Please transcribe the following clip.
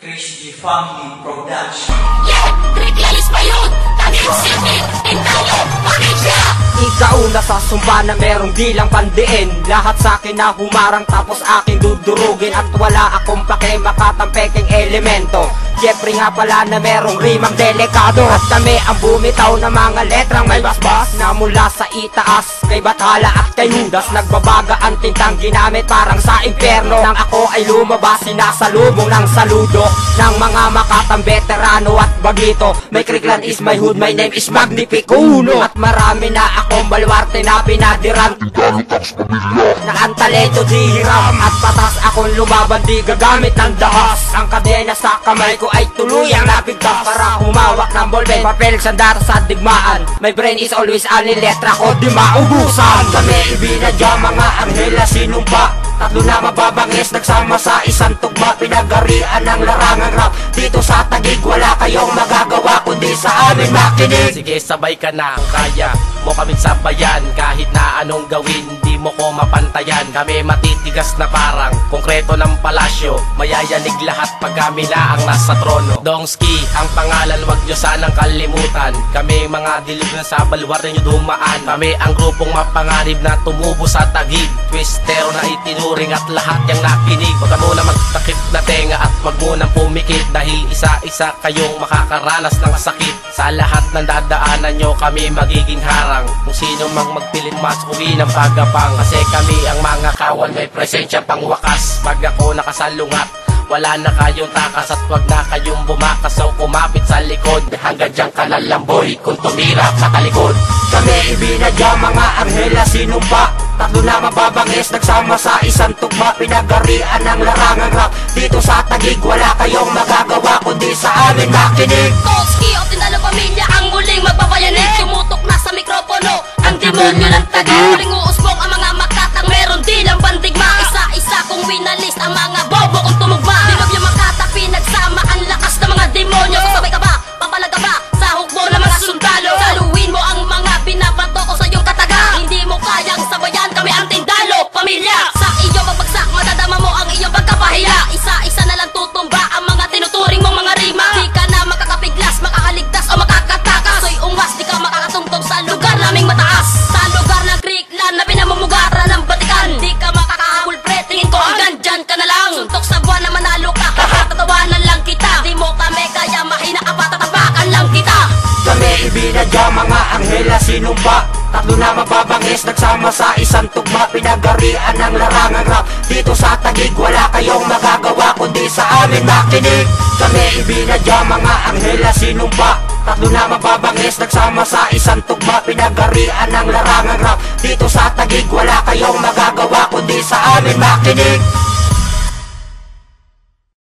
Chris G Family Production. Reglalis pa yun! Tanim City! Tindalo! Pamilya! Ikauna sa sumba na merong dilang pandiin. Lahat sa'kin na humarang tapos aking dudurugin. At wala akong pake makatampekeng elemento. Siyempre nga pala na merong rimang delikado. At kami ang bumitaw ng mga letrang may basbas na mula sa itaas kay Bathala at kay Judas. Nagbabaga ang tintang ginamit parang sa impyerno. Nang ako ay lumabas sinasalubong ng saludo ng mga makatang veterano at bagito. May Criclan is my hood, my name is Magnifico Uno. At marami na akong baluarte na pinadiran na ang talento di hiram. At patas akong lumaban di gagamit ng dahas. Ang kadena sa kamay ko ay tuluyang nabigtas para humawak ng ballpen, papel, sandata sa digmaan. My brain is always alin, letra ko di maubusan. Kami ibinadya mga anghela sinumpa. Tatlo na mababangis nagsama sa isang tugma. Pinagarian ng larangang rap. Dito sa Taguig wala kayong magagawa kundi sa amin makinig. Sige sabay ka na kung kaya mo kaming sabayan. Kahit na anong gawin di mo ko mapantayan. Kami matitigas na parang konkreto ng palasyo. Mayayanig lahat pag kami na ang nasa trono. Dongski ang pangalan, wag nyo sanang kalimutan. Kami mga dilig na sa balwar nyo dumaan. Kami ang grupong mapangarib na tumubo sa Taguig. Twistero na itinuring at lahat yung nakinig. Wag ka muna magtakip na tenga at wag munang pumikit. Dahil isa-isa kayong makakaranas ng sakit. Sa lahat ng dadaanan nyo kami magiging harang. Kung sino mang magpilit masuwi ng pagapang. Kasi kami ang mga kawan may presensya pang wakas. Pag ako nakasalungat wala na kayong takas at wag na kayong bumakas o kumapit sa likod. Hanggang dyan ka lalamboy kung tumira sa talikod. Kami ibinadya mga anghela sinumpa. Tatlo na mababangis nagsama sa isang tugma. Pinagarian ng larangang rap. Dito sa Taguig wala kayong magagawa kundi sa amin makinig. Toski o Tindalo Pamilya ang muling magpapayanig. Sumutok na sa mikropono ang demonyo ng Taguig. Muling uusbong ang mga makatang meron dilang bandigma. Isa-isa kong winalis ang mga bobo kong tumugma. Dinog yung makata pinagsama ang lakas ng mga demonyo. Sasabay ka ba? Papalaga ba? Sa hukbo ng mga sundalo. Saluin mo ang mga binabato ko sa iyong katagang. Hindi mo kayang sabayan kami ang Tindalo Pamilya. Sa iyong pagbagsak madadama mo ang iyong pagkapahiya. Isa-isa na lang tutumba ang mga tinuturing mong mga rima. Di ka na makakapiglas, makakaligtas o makakatakas. So'y ungas, di ka makakatungtong sa lugar naming mataas. Sa lugar ng Criclan na pinamumugaran ng batikan. Di ka makakahabol pre, tingin ko hanggang dyan ka na lang. Suntok sa buwan na manalo ka, tatawanan lang kita. Di mo kami kaya mahina ka pa, tatapakan lang kita. Kami ibinadya mga anghela sinumpa. Tatlo na mababangis nagsama sa isang tugma. Pinagarian ng larangang rap. Dito sa Taguig wala kayong magagawa kundi sa amin makinig. Kami ibinadya mga anghela sinumpa. Tatlo na mababangis nagsama sa isang tugma. Pinagarian ng larangang rap. Dito sa Taguig wala kayong magagawa kundi sa amin makinig.